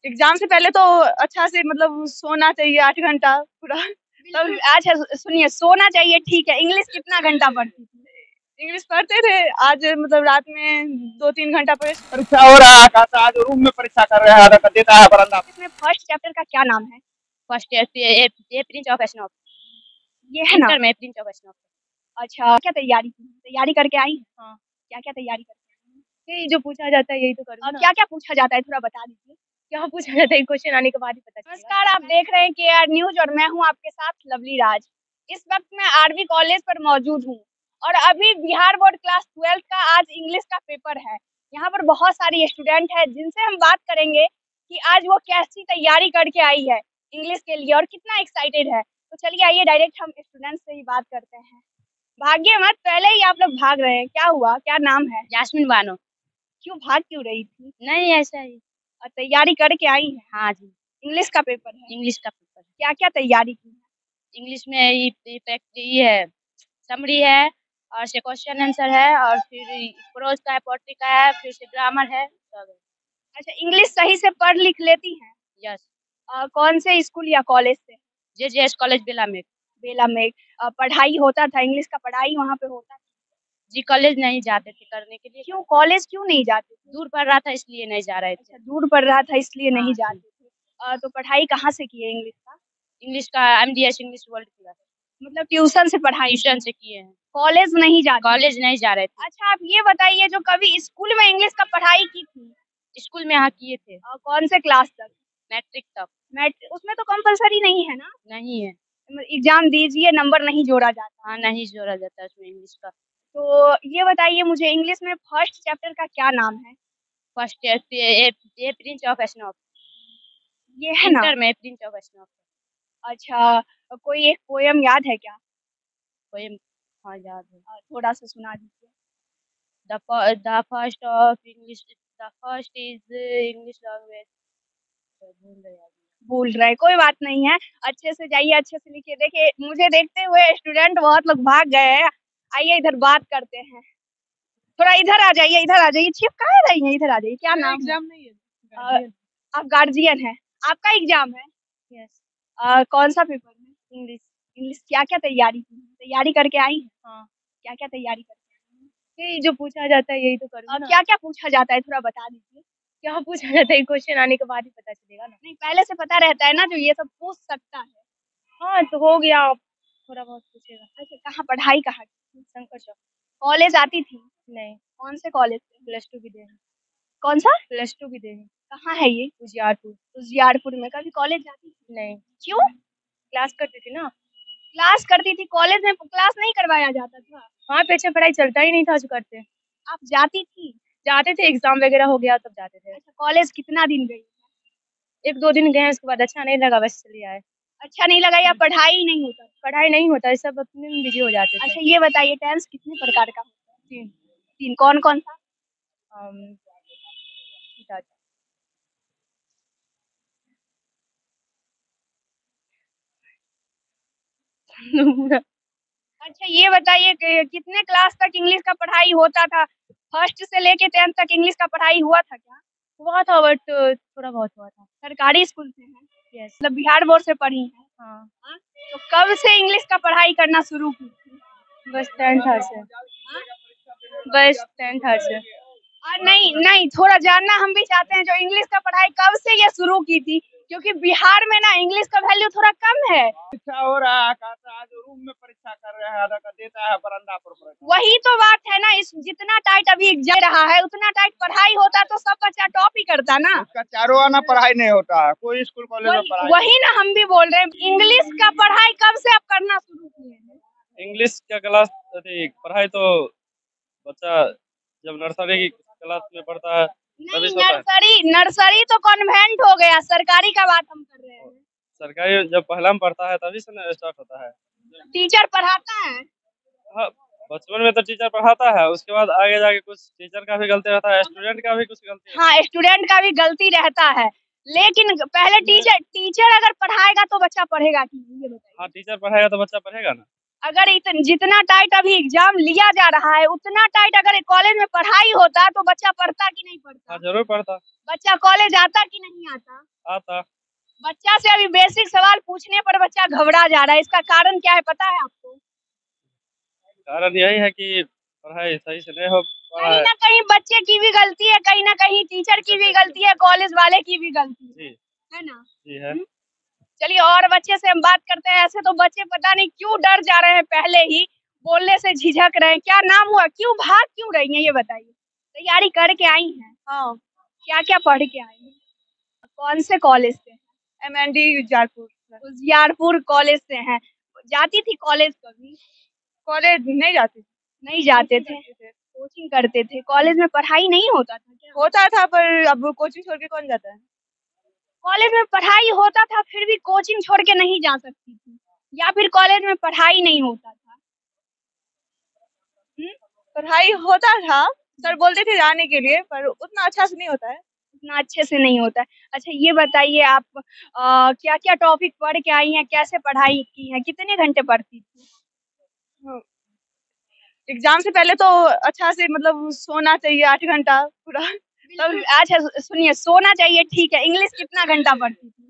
Exam से पहले तो अच्छा से मतलब सोना चाहिए 8 घंटा पूरा। तब अच्छा सुनिए, सोना चाहिए ठीक है। इंग्लिश कितना घंटा पढ़ती थी? इंग्लिश पढ़ते थे आज मतलब रात में 2-3 घंटा पढ़े। परीक्षा हो रहा है कहता आज रूम में परीक्षा कर रहे हैं तो देता है बरंदा। इसमें फर्स्ट चैप्टर का क्या नाम है? फर्स्ट ये प्रिंस ऑफ स्नॉप, ये है ना? इंटर में प्रिंस ऑफ स्नॉप। अच्छा, क्या तैयारी की? तैयारी करके आई? हाँ। क्या-क्या तैयारी करके आई? यही जो पूछा जाता है यही तो करूँ ना। क्या-क्या पूछा जाता है थोड़ा बता दीजिए। क्या पूछा जाता है क्वेश्चन आने के बाद ही पता चलेगा। नमस्कार, आप देख रहे हैं केआर न्यूज और मैं हूं आपके साथ लवली राज। इस वक्त मैं आरवी कॉलेज पर मौजूद हूं और अभी बिहार बोर्ड क्लास 12 का आज इंग्लिश का पेपर है। यहाँ पर बहुत सारी स्टूडेंट है जिनसे हम बात करेंगे कि आज वो कैसी तैयारी करके आई है इंग्लिश के लिए और कितना एक्साइटेड है। तो चलिए आइए डायरेक्ट हम स्टूडेंट से ही बात करते हैं। भागिए मत, पहले ही आप लोग भाग रहे हैं, क्या हुआ? क्या नाम है? जास्मिन बानो। भाग क्यों रही थी? नहीं ऐसा ही। और तैयारी करके आई है? हाँ जी। इंग्लिश का पेपर है। इंग्लिश का पेपर। क्या क्या तैयारी की है? इंग्लिश में ये है, समरी है और से क्वेश्चन आंसर है और फिर प्रोज का है, पोएट्री का है, फिर से ग्रामर है सब। अच्छा, इंग्लिश सही से पढ़ लिख लेती हैं? यस। कौन से स्कूल या कॉलेज से? जेजेएस कॉलेज बेला में। बेला में। पढ़ाई होता था, इंग्लिश का पढ़ाई वहाँ पे होता था? जी कॉलेज नहीं जाते थे करने के लिए। क्यों कॉलेज क्यों नहीं जाते थे? दूर पड़ रहा था इसलिए नहीं जा रहे थे। अच्छा, दूर पड़ रहा था इसलिए नहीं हाँ जाते थे। तो पढ़ाई कहाँ से किए इंग्लिश का? इंग्लिश का एमडीएस इंग्लिश वर्ल्ड किया है। मतलब ट्यूशन से पढ़ाई? ट्यूशन से किए हैं। कॉलेज नहीं जाते? कॉलेज नहीं जा रहे थे। अच्छा, आप ये बताइए जो कभी स्कूल में इंग्लिश का पढ़ाई की थी? स्कूल में हाँ किए थे। कौन से क्लास तक? मैट्रिक तक। उसमें तो कंपलसरी नहीं है ना? नहीं है। एग्जाम दीजिए, नंबर नहीं जोड़ा जाता? हाँ नहीं जोड़ा जाता है उसमें इंग्लिश का। तो ये बताइए मुझे इंग्लिश में फर्स्ट चैप्टर का क्या नाम है? फर्स्ट ये प्रिंस ऑफ स्नॉप। ये है ना? इंटर में प्रिंस ऑफ स्नॉप। अच्छा, कोई एक पोयम याद है क्या? पोएम हाँ याद है। थोड़ा सा सुना दीजिए। The first of English, the first is English language. भूल रहे, कोई बात नहीं है। अच्छे से जाइए, अच्छे से लिखिए। देखिए मुझे देखते हुए स्टूडेंट बहुत लोग भाग गए हैं। आइए इधर बात करते हैं। थोड़ा इधर आ जाइए, इधर आ जाइए। छिप कहाँ रही हैं? इधर आ जाइए। क्या नाम? एग्जाम नहीं है। आप गार्जियन हैं? आपका एग्जाम है? यस। कौन सा पेपर है? इंग्लिश। इंग्लिश क्या क्या तैयारी की? तैयारी करके आई हैं? हाँ। क्या क्या तैयारी करके आई हैं? यही जो पूछा जाता है यही तो करूँ ना। क्या क्या पूछा जाता है थोड़ा बता दीजिए। क्या पूछा जाता है क्वेश्चन आने के बाद ही पता चलेगा ना। नहीं, पहले से पता रहता है ना जो ये सब पूछ सकता है? हाँ तो हो गया, आप थोड़ा बहुत पूछेगा। अच्छा, कहाँ पढ़ाई कहाँ की? शंकर चौक। कॉलेज आती थी? नहीं। कौन से कॉलेज से? प्लस टू भी दे हैं। कौन सा? प्लस टू भी दे हैं। कहाँ है ये? उजियारपुर। उजियारपुर में। कभी कॉलेज जाती थी? नहीं। क्यों? क्लास करती थी ना। क्लास करती थी? कॉलेज में क्लास नहीं करवाया जाता था? वहाँ पे अच्छा पढ़ाई चलता ही नहीं था जो करते। आप जाती थी? जाते थे, एग्जाम वगैरह हो गया तब जाते थे। अच्छा, कॉलेज कितना दिन गई? 1-2 दिन गए उसके बाद अच्छा नहीं लगा बस चले आए। अच्छा नहीं लगा या पढ़ाई नहीं होता? पढ़ाई नहीं होता है, सब अपने में बिजी हो जाते थे। अच्छा ये बताइए टेंस कितने प्रकार का होता है? 3। 3 कौन कौन सा? अच्छा ये बताइए कितने क्लास तक इंग्लिश का पढ़ाई होता था? फर्स्ट से लेके 10th तक इंग्लिश का पढ़ाई हुआ था क्या? हुआ था बट थोड़ा बहुत हुआ था। सरकारी स्कूल से हैं? यस। मतलब बिहार बोर्ड से पढ़ी हैं? हाँ। तो कब से इंग्लिश का पढ़ाई करना शुरू की? बस 10th से। बस 10th से। नहीं नहीं, थोड़ा जानना हम भी चाहते हैं जो इंग्लिश का पढ़ाई कब से ये शुरू की थी, क्योंकि बिहार में ना इंग्लिश का वैल्यू थोड़ा कम है। परीक्षा हो रहा है कहता आज रूम में परीक्षा कर रहे हैं तो देता है बरंदा पर। वही तो बात है ना, इस जितना टाइट अभी एग्जाम रहा है उतना टाइट पढ़ाई होता तो सब बच्चा टॉप ही करता ना। उसका चारों आना पढ़ाई नहीं होता है, कोई स्कूल कॉलेज में पढ़ाई। वही ना हम भी बोल रहे हैं, इंग्लिश का पढ़ाई कब से आप करना शुरू किए हैं? इंग्लिश का क्लास पढ़ाई तो बच्चा जब नर्सरी की क्लास में पढ़ता है तभी नहीं, नर्सरी तो कॉन्वेंट हो गया, सरकारी का बात हम कर रहे हैं। सरकारी जब पहला में पढ़ता है तभी से ना स्टार्ट होता है। टीचर पढ़ाता है? हाँ बचपन में तो टीचर पढ़ाता है, उसके बाद आगे जाके कुछ टीचर का भी गलती रहता है, स्टूडेंट का भी कुछ गलती। हाँ, स्टूडेंट का भी गलती रहता है, लेकिन पहले टीचर अगर पढ़ाएगा तो बच्चा पढ़ेगा कि नहीं ये बताइए। हाँ टीचर पढ़ाएगा तो बच्चा पढ़ेगा ना। अगर जितना टाइट अभी एग्जाम लिया जा रहा है उतना टाइट अगर कॉलेज में पढ़ाई होता तो बच्चा पढ़ता कि नहीं हाँ पढ़ता? जरूर पढ़ता। बच्चा कॉलेज आता कि नहीं आता? आता। बच्चा से अभी बेसिक सवाल पूछने पर बच्चा घबरा जा रहा है, इसका कारण क्या है पता है आपको? कारण यही है कि पढ़ाई सही से नहीं हो पा रहा कहीं है। ना कहीं बच्चे की भी गलती है, कहीं ना कहीं टीचर की भी गलती है, कॉलेज वाले की भी गलती जी है ना? जी है। चलिए और बच्चे से हम बात करते हैं। ऐसे तो बच्चे पता नहीं क्यों डर जा रहे हैं, पहले ही बोलने से झिझक रहे हैं। क्या नाम हुआ, क्यों भाग क्यों रही हैं ये बताइए? तैयारी करके आई हैं? हाँ, क्या क्या पढ़ के आई हैं? कौन से कॉलेज से? MND उजियारपुर। उजियारपुर कॉलेज से हैं। जाती थी कॉलेज कभी? कॉलेज नहीं जाती थी। नहीं जाते थे, कोचिंग करते थे। कॉलेज में पढ़ाई नहीं होता था क्या? होता था पर अब कोचिंग छोड़ के कौन जाता है? कॉलेज में पढ़ाई होता था फिर भी कोचिंग छोड़ के नहीं जा सकती थी, या फिर कॉलेज में पढ़ाई नहीं होता था? पढ़ाई होता था, सर बोलते थे जाने के लिए, पर उतना अच्छा से नहीं होता है। उतना अच्छे से नहीं होता है। अच्छा ये बताइए आप क्या क्या टॉपिक पढ़ के आई हैं, कैसे पढ़ाई की है, कितने घंटे पढ़ती थी? एग्जाम से पहले तो अच्छा से मतलब सोना चाहिए 8 घंटा पूरा। तब अच्छा सुनिए, सोना चाहिए ठीक है। इंग्लिश कितना घंटा पढ़ती थी?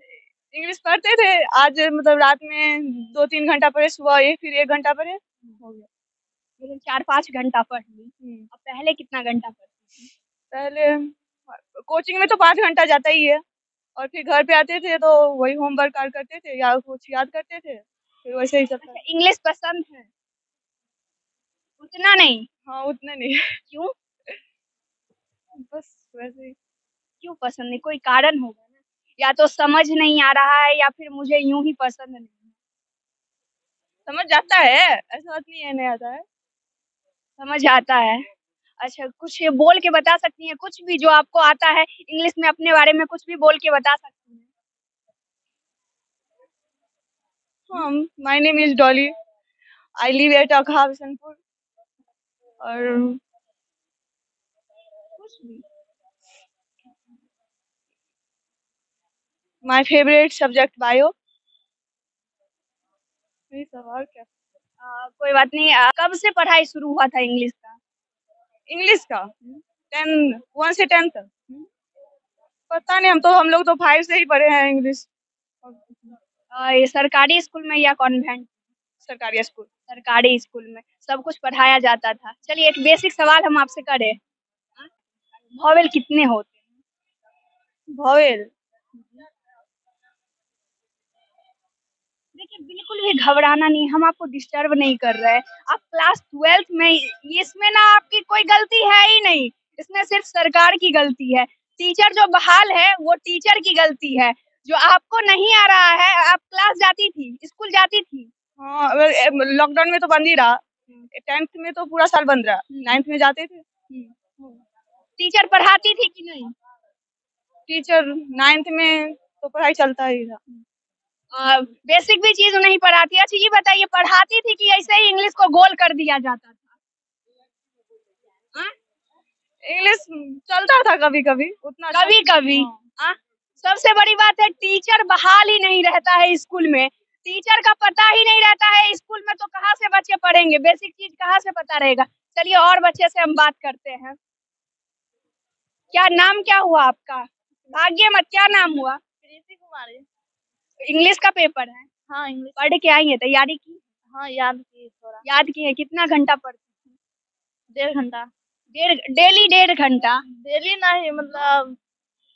इंग्लिश पढ़ते थे, आज मतलब रात में 2-3 घंटा पढ़े, सुबह फिर 1 घंटा पढ़े, हो गया। मतलब 4-5 घंटा पढ़ ली। अब पहले कितना घंटा पढ़ती थी? पहले कोचिंग में तो 5 घंटा जाता ही है, और फिर घर पे आते थे तो वही होमवर्क करते थे या कुछ याद करते थे, फिर वैसे ही चलता है। इंग्लिश पसंद है? उतना नहीं? हाँ, उतना नहीं। क्यों? बस वैसे ही। क्यों पसंद नहीं? कोई कारण होगा ना, या तो समझ नहीं आ रहा है या फिर मुझे यूं ही पसंद नहीं है। समझ जाता है, ऐसा बात नहीं है नहीं आता है। समझ आता है। अच्छा कुछ ये बोल के बता सकती हैं, कुछ भी जो आपको आता है इंग्लिश में, अपने बारे में कुछ भी बोल के बता सकती हैं? हाँ, my name is Dolly, I live at Akaha Bishanpur. और कुछ भी। My favourite subject bio. यही सब, और क्या। कोई बात नहीं। कब से पढ़ाई शुरू हुआ था इंग्लिश का? इंग्लिश का 1 से 10 तक पता नहीं, हम लोग तो 5 से ही पढ़े हैं इंग्लिश। ये सरकारी स्कूल में या कॉन्वेंट? सरकारी स्कूल। सरकारी स्कूल में सब कुछ पढ़ाया जाता था। चलिए एक बेसिक सवाल हम आपसे करें, वॉवेल कितने होते हैं? वॉवेल देखिए बिल्कुल भी घबराना नहीं, हम आपको डिस्टर्ब नहीं कर रहे हैं। आप क्लास 12th में, इसमें ना आपकी कोई गलती है ही नहीं, इसमें सिर्फ सरकार की गलती है। टीचर जो बहाल है वो टीचर की गलती है। जो आपको नहीं आ रहा है, आप क्लास जाती थी, स्कूल जाती थी? हाँ, लॉकडाउन में तो बंद ही रहा, 10th में तो पूरा साल बंद रहा, 9th में जाते थे। टीचर पढ़ाती थी कि नहीं? टीचर 9th में तो पढ़ाई चलता ही था। बेसिक भी चीज नहीं पढ़ाती। अच्छा ये बताइए, पढ़ाती थी कि ऐसे ही इंग्लिश को गोल कर दिया जाता था? इंग्लिश चलता था कभी कभी, उतना कभी कभी। सबसे बड़ी बात है टीचर बहाल ही नहीं रहता है स्कूल में। टीचर का पता ही नहीं रहता है स्कूल में, तो कहाँ से बच्चे पढ़ेंगे, बेसिक चीज कहाँ से पता रहेगा। चलिए और बच्चे से हम बात करते हैं। क्या नाम क्या हुआ आपका? भाग्य मत, क्या नाम हुआ? प्रीति कुमारी। इंग्लिश का पेपर है? हाँ, इंग्लिश पढ़ के आई है, तैयारी की? हाँ, याद की थोड़ा। याद की है? कितना घंटा पढ़ती थी? 1.5 घंटा। डेली 1.5 घंटा? डेली नहीं, मतलब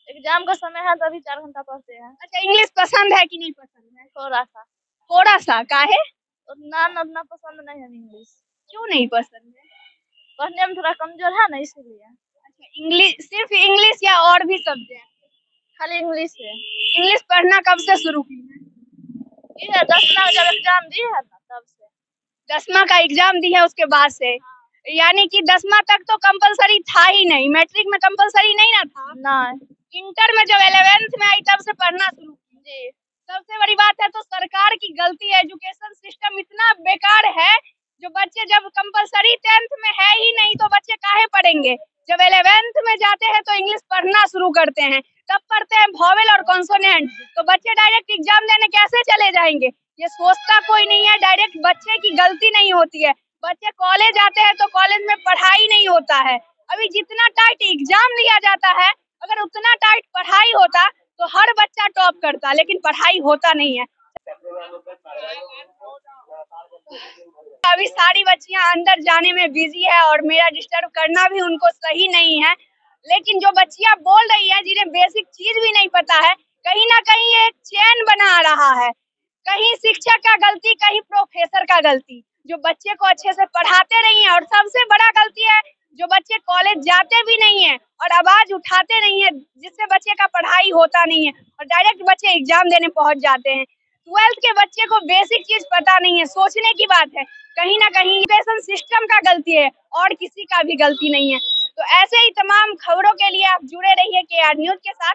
एग्जाम का समय है तभी 4 घंटा पढ़ते हैं। अच्छा इंग्लिश पसंद है कि नहीं पसंद है? थोड़ा सा। थोड़ा सा? काहे? उतना पसंद नहीं है इंग्लिश। क्यों नहीं पसंद है? पढ़ने में थोड़ा कमजोर है ना, इसीलिए। अच्छा इंग्लिश, सिर्फ इंग्लिश या और भी सब्जेक्ट? खाली इंग्लिश है। इंग्लिश पढ़ना कब से शुरू की है? ये 10वीं का जब एग्जाम दी है ना तब से। 10वां का एग्जाम दी है उसके बाद से? यानी कि 10वां तक तो कंपलसरी था ही नहीं, मैट्रिक में कंपलसरी नहीं ना था? नहीं। इंटर में जब 11th में आई तब से पढ़ना शुरू की। सबसे बड़ी बात है तो सरकार की गलती है। एजुकेशन सिस्टम इतना बेकार है, जो बच्चे जब कंपलसरी 10th में है ही नहीं तो बच्चे काहे पढ़ेंगे। जब 11th में जाते हैं तो इंग्लिश पढ़ना शुरू करते हैं, तब पढ़ते हैं वॉवेल और कॉन्सोनेंट, तो बच्चे डायरेक्ट एग्जाम देने कैसे चले जाएंगे? ये सोचता कोई नहीं है। डायरेक्ट बच्चे की गलती नहीं होती है। बच्चे कॉलेज आते हैं तो कॉलेज में पढ़ाई नहीं होता है। अभी जितना टाइट एग्जाम लिया जाता है, अगर उतना टाइट पढ़ाई होता तो हर बच्चा टॉप करता, लेकिन पढ़ाई होता नहीं है। अभी सारी बच्चियां अंदर जाने में बिजी है और मेरा डिस्टर्ब करना भी उनको सही नहीं है। लेकिन जो बच्चियां बोल रही है, जिन्हें बेसिक चीज भी नहीं पता है, कहीं ना कहीं एक चैन बना रहा है। कहीं शिक्षक का गलती, कहीं प्रोफेसर का गलती, जो बच्चे को अच्छे से पढ़ाते नहीं है। और सबसे बड़ा गलती है जो बच्चे कॉलेज जाते भी नहीं है और आवाज उठाते नहीं है, जिससे बच्चे का पढ़ाई होता नहीं है और डायरेक्ट बच्चे एग्जाम देने पहुंच जाते हैं। 12th के बच्चे को बेसिक चीज पता नहीं है, सोचने की बात है। कहीं ना कहीं एजुकेशन सिस्टम का गलती है और किसी का भी गलती नहीं है। तो ऐसे ही तमाम खबरों के लिए आप जुड़े रहिए KR न्यूज के साथ।